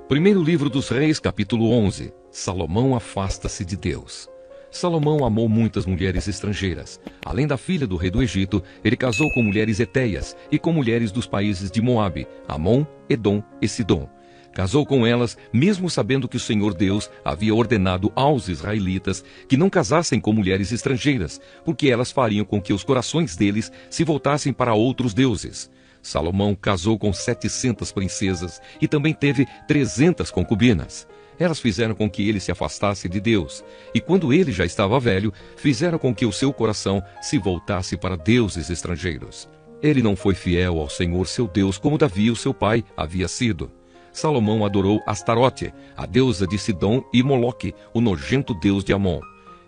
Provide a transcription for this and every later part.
Primeiro livro dos Reis, capítulo 11. Salomão afasta-se de Deus. Salomão amou muitas mulheres estrangeiras. Além da filha do rei do Egito, ele casou com mulheres hetéias e com mulheres dos países de Moabe, Amon, Edom e Sidom. Casou com elas, mesmo sabendo que o Senhor Deus havia ordenado aos israelitas que não casassem com mulheres estrangeiras, porque elas fariam com que os corações deles se voltassem para outros deuses. Salomão casou com 700 princesas e também teve 300 concubinas. Elas fizeram com que ele se afastasse de Deus, e quando ele já estava velho, fizeram com que o seu coração se voltasse para deuses estrangeiros. Ele não foi fiel ao Senhor seu Deus como Davi, o seu pai, havia sido. Salomão adorou Astarote, a deusa de Sidom, e Moloque, o nojento deus de Amon.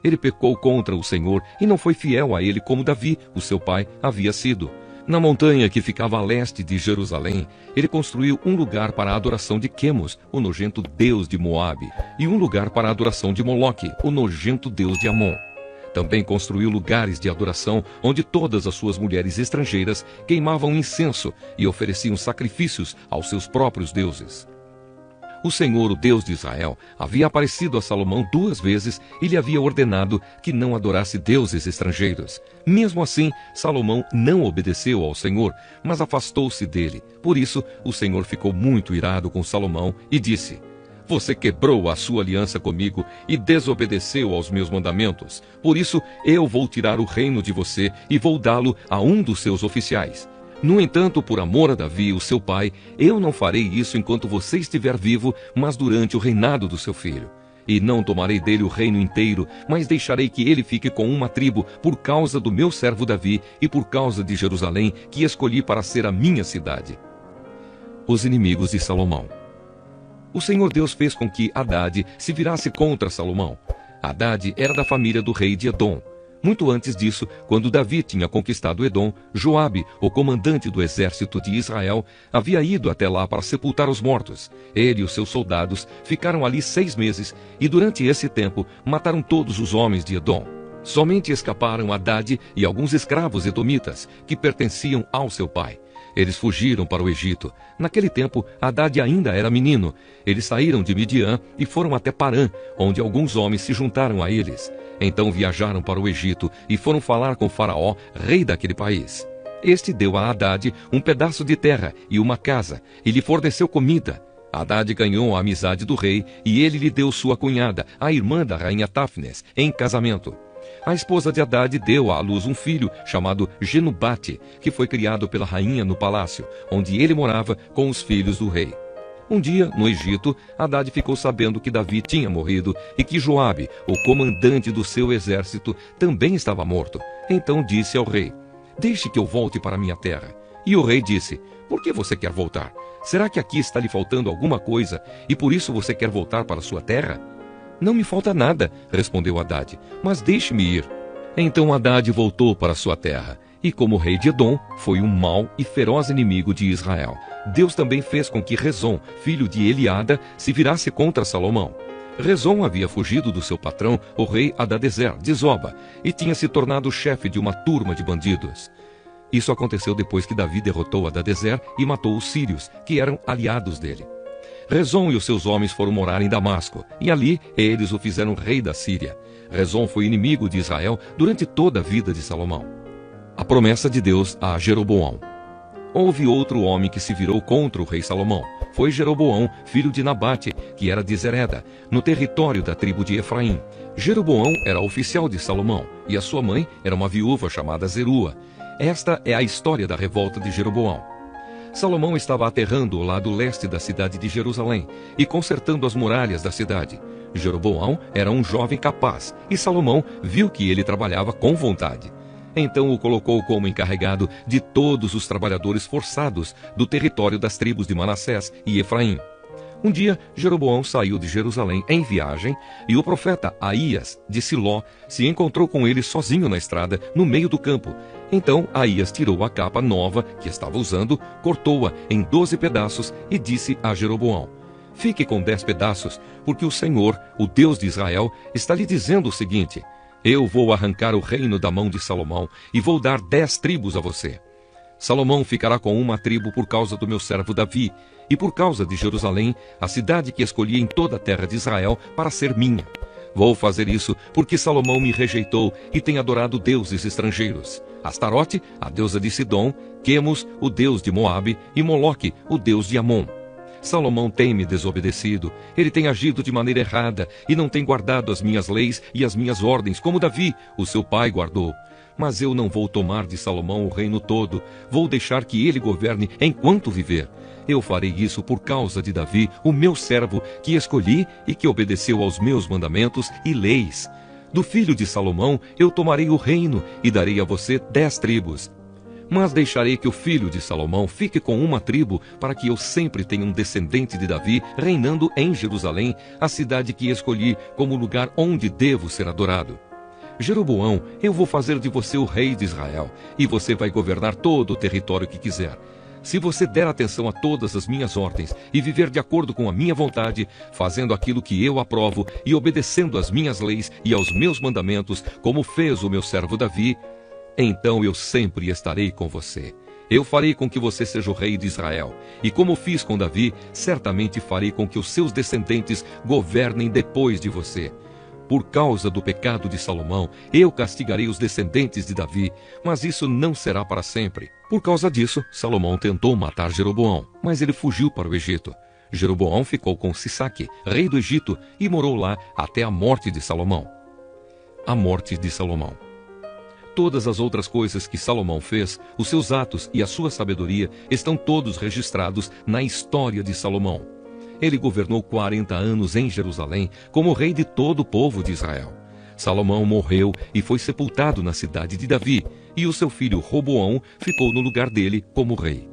Ele pecou contra o Senhor e não foi fiel a ele como Davi, o seu pai, havia sido. Na montanha que ficava a leste de Jerusalém, ele construiu um lugar para a adoração de Quemos, o nojento deus de Moabe, e um lugar para a adoração de Moloque, o nojento deus de Amon. Também construiu lugares de adoração onde todas as suas mulheres estrangeiras queimavam incenso e ofereciam sacrifícios aos seus próprios deuses. O Senhor, o Deus de Israel, havia aparecido a Salomão 2 vezes e lhe havia ordenado que não adorasse deuses estrangeiros. Mesmo assim, Salomão não obedeceu ao Senhor, mas afastou-se dele. Por isso, o Senhor ficou muito irado com Salomão e disse: "Você quebrou a sua aliança comigo e desobedeceu aos meus mandamentos. Por isso, eu vou tirar o reino de você e vou dá-lo a um dos seus oficiais. No entanto, por amor a Davi, o seu pai, eu não farei isso enquanto você estiver vivo, mas durante o reinado do seu filho. E não tomarei dele o reino inteiro, mas deixarei que ele fique com uma tribo por causa do meu servo Davi e por causa de Jerusalém, que escolhi para ser a minha cidade." Os inimigos de Salomão. O Senhor Deus fez com que Hadade se virasse contra Salomão. Hadade era da família do rei de Edom. Muito antes disso, quando Davi tinha conquistado Edom, Joabe, o comandante do exército de Israel, havia ido até lá para sepultar os mortos. Ele e os seus soldados ficaram ali 6 meses e durante esse tempo mataram todos os homens de Edom. Somente escaparam Hadade e alguns escravos edomitas que pertenciam ao seu pai. Eles fugiram para o Egito. Naquele tempo, Hadade ainda era menino. Eles saíram de Midian e foram até Parã, onde alguns homens se juntaram a eles. Então viajaram para o Egito e foram falar com Faraó, rei daquele país. Este deu a Hadade um pedaço de terra e uma casa, e lhe forneceu comida. Hadade ganhou a amizade do rei, e ele lhe deu sua cunhada, a irmã da rainha Táfnes, em casamento. A esposa de Hadade deu à luz um filho chamado Genubate, que foi criado pela rainha no palácio, onde ele morava com os filhos do rei. Um dia, no Egito, Hadade ficou sabendo que Davi tinha morrido e que Joabe, o comandante do seu exército, também estava morto. Então disse ao rei: "Deixe que eu volte para minha terra." E o rei disse: "Por que você quer voltar? Será que aqui está lhe faltando alguma coisa e por isso você quer voltar para sua terra?" "Não me falta nada", respondeu Hadade, "mas deixe-me ir." Então Hadade voltou para sua terra, e como rei de Edom, foi um mau e feroz inimigo de Israel. Deus também fez com que Rezon, filho de Eliada, se virasse contra Salomão. Rezon havia fugido do seu patrão, o rei Hadadezer, de Zoba, e tinha se tornado chefe de uma turma de bandidos. Isso aconteceu depois que Davi derrotou Hadadezer e matou os sírios, que eram aliados dele. Rezon e os seus homens foram morar em Damasco, e ali eles o fizeram rei da Síria. Rezon foi inimigo de Israel durante toda a vida de Salomão. A promessa de Deus a Jeroboão. Houve outro homem que se virou contra o rei Salomão. Foi Jeroboão, filho de Nabate, que era de Zereda, no território da tribo de Efraim. Jeroboão era oficial de Salomão, e a sua mãe era uma viúva chamada Zerua. Esta é a história da revolta de Jeroboão. Salomão estava aterrando o lado leste da cidade de Jerusalém e consertando as muralhas da cidade. Jeroboão era um jovem capaz, e Salomão viu que ele trabalhava com vontade. Então o colocou como encarregado de todos os trabalhadores forçados do território das tribos de Manassés e Efraim. Um dia, Jeroboão saiu de Jerusalém em viagem, e o profeta Aías, de Siló, se encontrou com ele sozinho na estrada, no meio do campo. Então Aías tirou a capa nova que estava usando, cortou-a em 12 pedaços e disse a Jeroboão: "Fique com 10 pedaços, porque o Senhor, o Deus de Israel, está lhe dizendo o seguinte: eu vou arrancar o reino da mão de Salomão e vou dar 10 tribos a você." Salomão ficará com uma tribo por causa do meu servo Davi, e por causa de Jerusalém, a cidade que escolhi em toda a terra de Israel para ser minha. Vou fazer isso porque Salomão me rejeitou e tem adorado deuses estrangeiros. Astarote, a deusa de Sidom, Quemos, o deus de Moabe, e Moloque, o deus de Amon. Salomão tem me desobedecido, ele tem agido de maneira errada e não tem guardado as minhas leis e as minhas ordens, como Davi, o seu pai, guardou. Mas eu não vou tomar de Salomão o reino todo, vou deixar que ele governe enquanto viver. Eu farei isso por causa de Davi, o meu servo, que escolhi e que obedeceu aos meus mandamentos e leis. Do filho de Salomão eu tomarei o reino e darei a você 10 tribos. Mas deixarei que o filho de Salomão fique com uma tribo, para que eu sempre tenha um descendente de Davi reinando em Jerusalém, a cidade que escolhi como lugar onde devo ser adorado. Jeroboão, eu vou fazer de você o rei de Israel, e você vai governar todo o território que quiser. Se você der atenção a todas as minhas ordens e viver de acordo com a minha vontade, fazendo aquilo que eu aprovo e obedecendo às minhas leis e aos meus mandamentos, como fez o meu servo Davi, então eu sempre estarei com você. Eu farei com que você seja o rei de Israel. E como fiz com Davi, certamente farei com que os seus descendentes governem depois de você. Por causa do pecado de Salomão, eu castigarei os descendentes de Davi, mas isso não será para sempre. Por causa disso, Salomão tentou matar Jeroboão, mas ele fugiu para o Egito. Jeroboão ficou com Sisaque, rei do Egito, e morou lá até a morte de Salomão. A morte de Salomão. Todas as outras coisas que Salomão fez, os seus atos e a sua sabedoria, estão todos registrados na história de Salomão. Ele governou 40 anos em Jerusalém como rei de todo o povo de Israel. Salomão morreu e foi sepultado na cidade de Davi, e o seu filho Roboão ficou no lugar dele como rei.